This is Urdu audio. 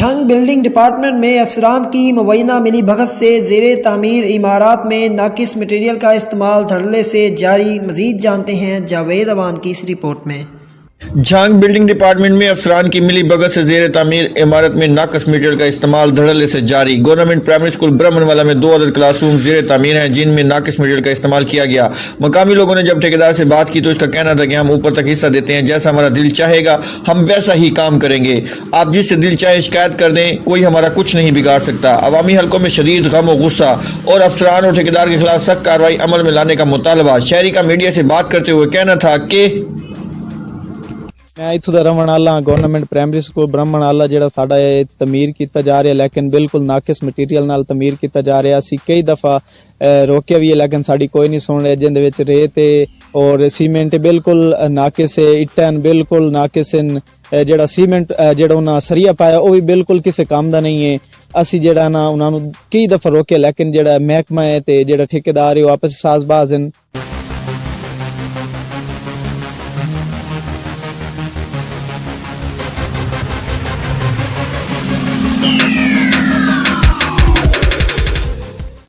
جھنگ بلڈنگ ڈپارٹمنٹ میں افسران کی مبینہ ملی بھگت سے زیر تعمیر عمارات میں ناقص مٹیریل کا استعمال دھڑلے سے جاری۔ مزید جانتے ہیں جاوید اوان کی اس رپورٹ میں۔ جھنگ بلڈنگ ڈپارٹمنٹ میں افسران کی ملی بھگت سے زیر تعمیر عمارت میں ناقص مٹیریل کا استعمال دھڑلے سے جاری۔ گورنمنٹ پرائمری اسکول برہمن والا میں 2 عدد کلاس روم زیر تعمیر ہیں جن میں ناقص مٹیریل کا استعمال کیا گیا۔ مقامی لوگوں نے جب ٹھیکیدار سے بات کی تو اس کا کہنا تھا کہ ہم اوپر تک حصہ دیتے ہیں، جیسا ہمارا دل چاہے گا ہم ویسا ہی کام کریں گے، آپ جس سے دل چاہے شکایت کر دیں، کوئی ہمارا کچھ نہیں بگاڑ سکتا۔ عوامی حلقوں میں شدید غم و غصہ اور افسران اور ٹھیکیدار کے خلاف سخت کارروائی عمل میں لانے کا مطالبہ۔ شہری کا میڈیا سے بات کرتے ہوئے کہنا تھا کہ میں اتھوں دا رہن والا گورنمنٹ پرائمری سکول برہمن والا جڑا ساڈا تعمیر کیتا جا رہا لیکن بالکل ناقص مٹیریل نال تعمیر کیتا جا رہا۔ اسی کئی دفعہ روکیا بھی ہے لیکن ساڈی کوئی نہیں سن رہا، جن دے وچ ریت اور سیمنٹ بالکل ناقص ہے، اٹن بالکل ناقص ہیں، جڑا سیمنٹ جڑا انہاں سریا پایا وہ بھی بالکل کسے کام دا نہیں ہے۔ اسی جڑا نا انہاں نوں کئی دفعہ روکیا لیکن جڑا محکمہ ہے تے جڑا ٹھیکیدار ہے وہ آپس ساز باز ہیں۔